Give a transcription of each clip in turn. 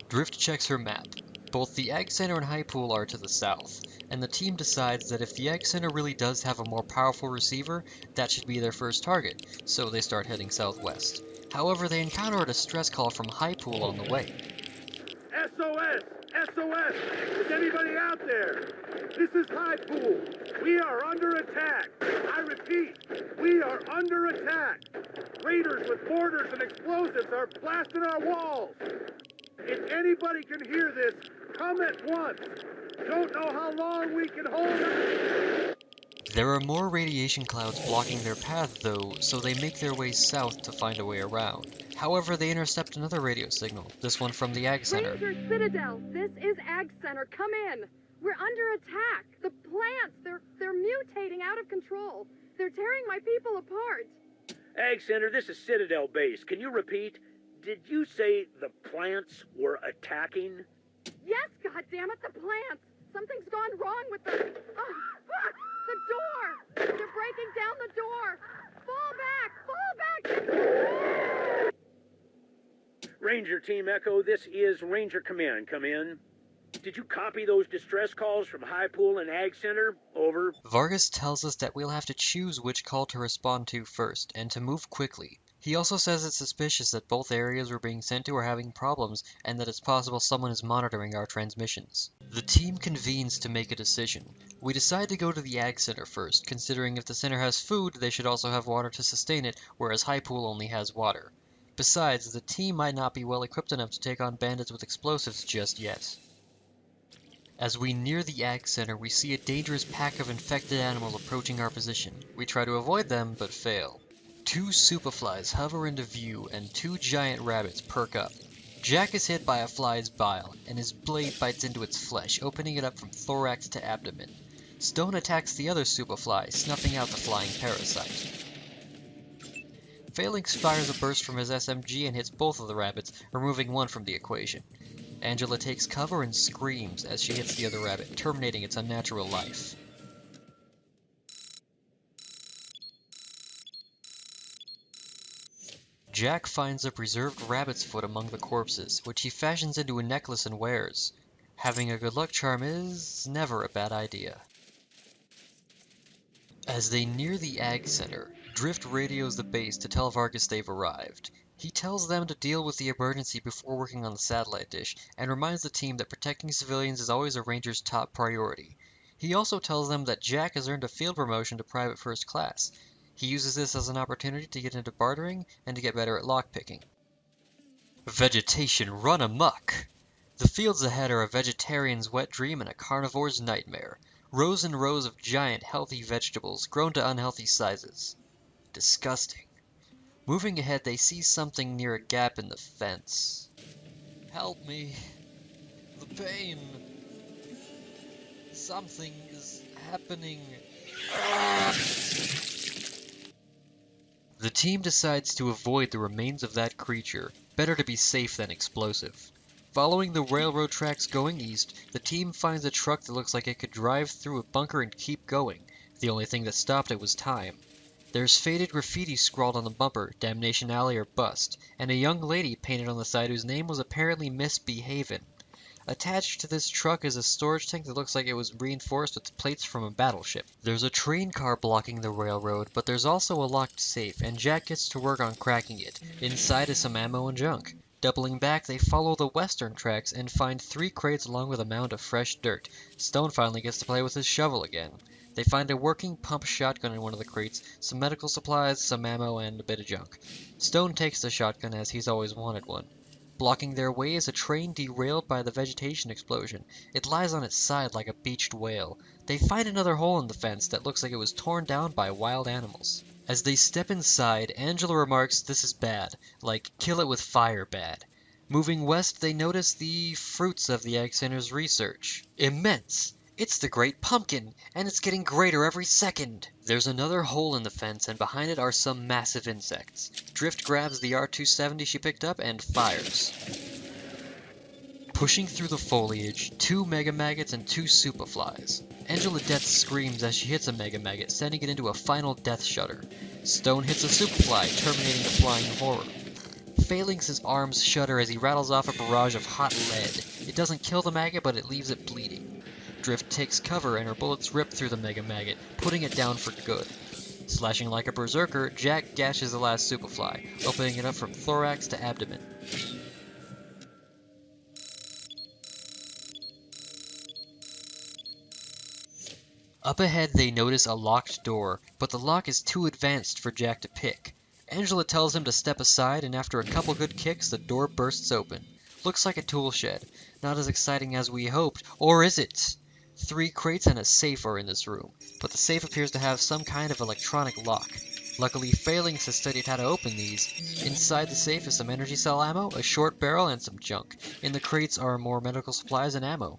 Drift checks her map. Both the Egg Center and High Pool are to the south, and the team decides that if the Egg Center really does have a more powerful receiver, that should be their first target, so they start heading southwest. However, they encounter a distress call from High Pool on the way. SOS! SOS! Is anybody out there? This is High Pool. We are under attack. I repeat, we are under attack. Raiders with mortars and explosives are blasting our walls. If anybody can hear this, come at once. Don't know how long we can hold it. There are more radiation clouds blocking their path though, so they make their way south to find a way around. However, they intercept another radio signal, this one from the Ag Center. Ranger Citadel, this is Ag Center, come in. We're under attack. The plants, they're mutating out of control. They're tearing my people apart. Ag Center, this is Citadel Base. Can you repeat? Did you say the plants were attacking? Yes, goddammit, the plants. Something's gone wrong with the... the door! They're breaking down the door! Fall back! Fall back! Ranger Team Echo, this is Ranger Command. Come in. Did you copy those distress calls from High Pool and Ag Center? Over. Vargas tells us that we'll have to choose which call to respond to first, and to move quickly. He also says it's suspicious that both areas we're being sent to are having problems, and that it's possible someone is monitoring our transmissions. The team convenes to make a decision. We decide to go to the Ag Center first, considering if the center has food, they should also have water to sustain it, whereas High Pool only has water. Besides, the team might not be well equipped enough to take on bandits with explosives just yet. As we near the Ag Center, we see a dangerous pack of infected animals approaching our position. We try to avoid them, but fail. 2 superflies hover into view, and 2 giant rabbits perk up. Jack is hit by a fly's bile, and his blade bites into its flesh, opening it up from thorax to abdomen. Stone attacks the other superfly, snuffing out the flying parasite. Phalanx fires a burst from his SMG and hits both of the rabbits, removing one from the equation. Angela takes cover and screams as she hits the other rabbit, terminating its unnatural life. Jack finds a preserved rabbit's foot among the corpses, which he fashions into a necklace and wears. Having a good luck charm is never a bad idea. As they near the Ag Center, Drift radios the base to tell Vargas they've arrived. He tells them to deal with the emergency before working on the satellite dish, and reminds the team that protecting civilians is always a ranger's top priority. He also tells them that Jack has earned a field promotion to private first class. He uses this as an opportunity to get into bartering and to get better at lockpicking. Vegetation run amok! The fields ahead are a vegetarian's wet dream and a carnivore's nightmare. Rows and rows of giant, healthy vegetables grown to unhealthy sizes. Disgusting. Moving ahead, they see something near a gap in the fence. Help me. The pain. Something is happening. The team decides to avoid the remains of that creature. Better to be safe than explosive. Following the railroad tracks going east, the team finds a truck that looks like it could drive through a bunker and keep going. The only thing that stopped it was time. There's faded graffiti scrawled on the bumper, Damnation Alley or Bust, and a young lady painted on the side whose name was apparently Miss Behaven. Attached to this truck is a storage tank that looks like it was reinforced with plates from a battleship. There's a train car blocking the railroad, but there's also a locked safe, and Jack gets to work on cracking it. Inside is some ammo and junk. Doubling back, they follow the western tracks and find 3 crates along with a mound of fresh dirt. Stone finally gets to play with his shovel again. They find a working pump shotgun in one of the crates, some medical supplies, some ammo, and a bit of junk. Stone takes the shotgun as he's always wanted one. Blocking their way is a train derailed by the vegetation explosion. It lies on its side like a beached whale. They find another hole in the fence that looks like it was torn down by wild animals. As they step inside, Angela remarks this is bad, like kill it with fire bad. Moving west, they notice the fruits of the Ag Center's research. Immense! It's the Great Pumpkin, and it's getting greater every second! There's another hole in the fence, and behind it are some massive insects. Drift grabs the R-270 she picked up and fires. Pushing through the foliage, 2 mega maggots and 2 superflies. Angela Death screams as she hits a mega maggot, sending it into a final death shudder. Stone hits a superfly, terminating the flying horror. Phalanx's arms shudder as he rattles off a barrage of hot lead. It doesn't kill the maggot, but it leaves it bleeding. Drift takes cover and her bullets rip through the mega maggot, putting it down for good. Slashing like a berserker, Jack gashes the last Superfly, opening it up from thorax to abdomen. Up ahead they notice a locked door, but the lock is too advanced for Jack to pick. Angela tells him to step aside, and after a couple good kicks, the door bursts open. Looks like a tool shed. Not as exciting as we hoped, or is it? 3 crates and a safe are in this room, but the safe appears to have some kind of electronic lock. Luckily, Phalanx has studied how to open these. Inside the safe is some energy cell ammo, a short barrel, and some junk. In the crates are more medical supplies and ammo.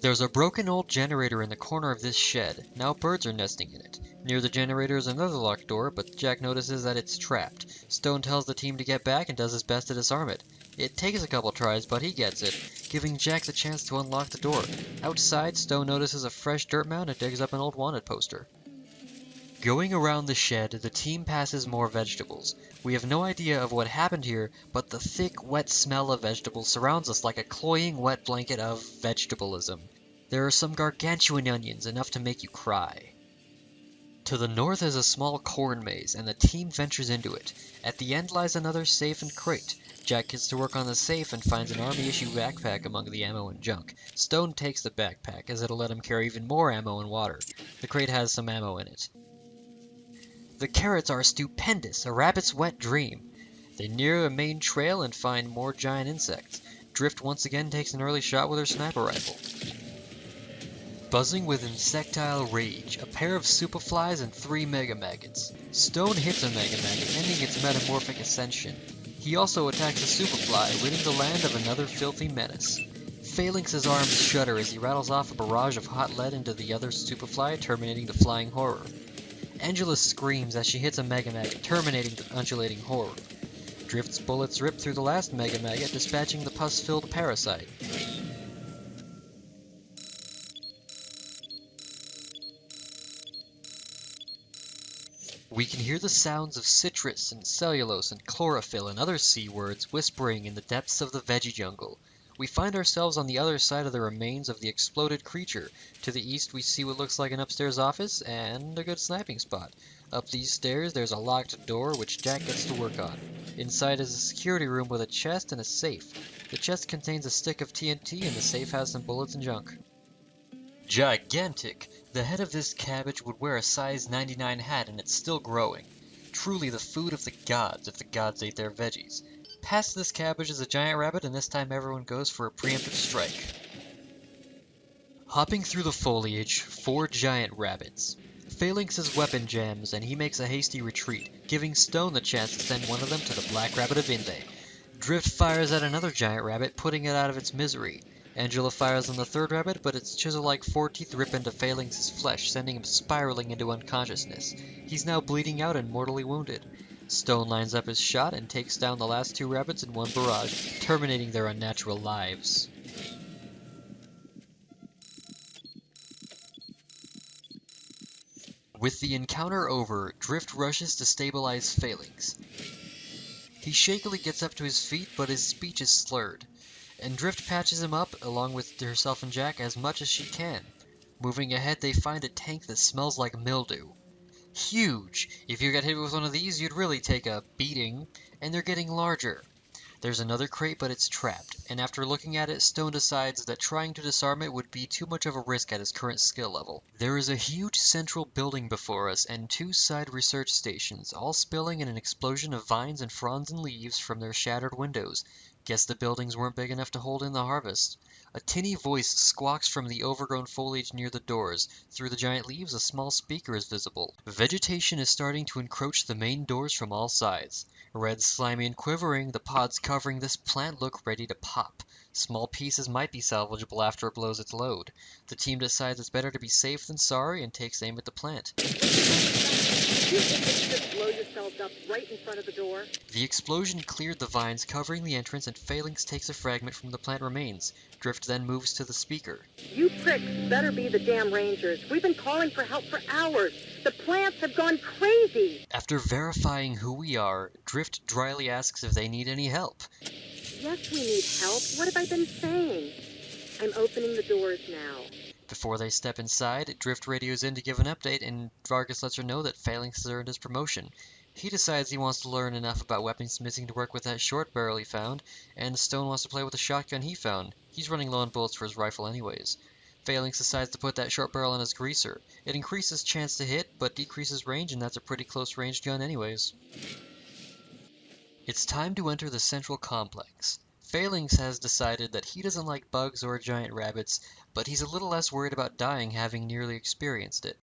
There's a broken old generator in the corner of this shed. Now birds are nesting in it. Near the generator is another locked door, but Jack notices that it's trapped. Stone tells the team to get back and does his best to disarm it. It takes a couple tries, but he gets it, giving Jack the chance to unlock the door. Outside, Stone notices a fresh dirt mound and digs up an old wanted poster. Going around the shed, the team passes more vegetables. We have no idea of what happened here, but the thick, wet smell of vegetables surrounds us like a cloying, wet blanket of vegetableism. There are some gargantuan onions, enough to make you cry. To the north is a small corn maze, and the team ventures into it. At the end lies another safe and crate. Jack gets to work on the safe and finds an army-issue backpack among the ammo and junk. Stone takes the backpack, as it'll let him carry even more ammo and water. The crate has some ammo in it. The carrots are stupendous, a rabbit's wet dream. They near a main trail and find more giant insects. Drift once again takes an early shot with her sniper rifle. Buzzing with insectile rage, a pair of superflies and 3 mega maggots. Stone hits a mega maggot, ending its metamorphic ascension. He also attacks a superfly, ridding the land of another filthy menace. Phalanx's arms shudder as he rattles off a barrage of hot lead into the other superfly, terminating the flying horror. Angela screams as she hits a mega maggot, terminating the undulating horror. Drift's bullets rip through the last mega maggot, dispatching the pus-filled parasite. We can hear the sounds of citrus and cellulose and chlorophyll and other sea words whispering in the depths of the veggie jungle. We find ourselves on the other side of the remains of the exploded creature. To the east we see what looks like an upstairs office and a good sniping spot. Up these stairs there's a locked door which Jack gets to work on. Inside is a security room with a chest and a safe. The chest contains a stick of TNT and the safe has some bullets and junk. Gigantic! The head of this cabbage would wear a size 99 hat and it's still growing. Truly the food of the gods if the gods ate their veggies. Past this cabbage is a giant rabbit, and this time everyone goes for a preemptive strike. Hopping through the foliage, 4 giant rabbits. Phalanx's weapon jams, and he makes a hasty retreat, giving Stone the chance to send one of them to the Black Rabbit of Inde. Drift fires at another giant rabbit, putting it out of its misery. Angela fires on the third rabbit, but its chisel-like 4 teeth rip into Phalanx's flesh, sending him spiraling into unconsciousness. He's now bleeding out and mortally wounded. Stone lines up his shot and takes down the last 2 rabbits in one barrage, terminating their unnatural lives. With the encounter over, Drift rushes to stabilize Phalanx. He shakily gets up to his feet, but his speech is slurred, and Drift patches him up, along with herself and Jack, as much as she can. Moving ahead, they find a tank that smells like mildew. Huge! If you got hit with one of these, you'd really take a beating, and they're getting larger. There's another crate, but it's trapped, and after looking at it, Stone decides that trying to disarm it would be too much of a risk at his current skill level. There is a huge central building before us, and 2 side research stations, all spilling in an explosion of vines and fronds and leaves from their shattered windows. Guess the buildings weren't big enough to hold in the harvest. A tinny voice squawks from the overgrown foliage near the doors. Through the giant leaves, a small speaker is visible. Vegetation is starting to encroach the main doors from all sides. Red, slimy, and quivering, the pods covering this plant look ready to pop. Small pieces might be salvageable after it blows its load. The team decides it's better to be safe than sorry and takes aim at the plant. You idiots just blow yourselves up right in front of the door. The explosion cleared the vines covering the entrance and Phalanx takes a fragment from the plant remains. Drift then moves to the speaker. You pricks better be the damn Rangers. We've been calling for help for hours. The plants have gone crazy. After verifying who we are, Drift dryly asks if they need any help. Yes, we need help. What have I been saying? I'm opening the doors now. Before they step inside, Drift radios in to give an update, and Vargas lets her know that Phalanx has earned his promotion. He decides he wants to learn enough about weaponsmithing to work with that short barrel he found, and Stone wants to play with the shotgun he found. He's running low on bullets for his rifle anyways. Phalanx decides to put that short barrel on his greaser. It increases chance to hit, but decreases range, and that's a pretty close range gun anyways. It's time to enter the central complex. Phalanx has decided that he doesn't like bugs or giant rabbits, but he's a little less worried about dying having nearly experienced it.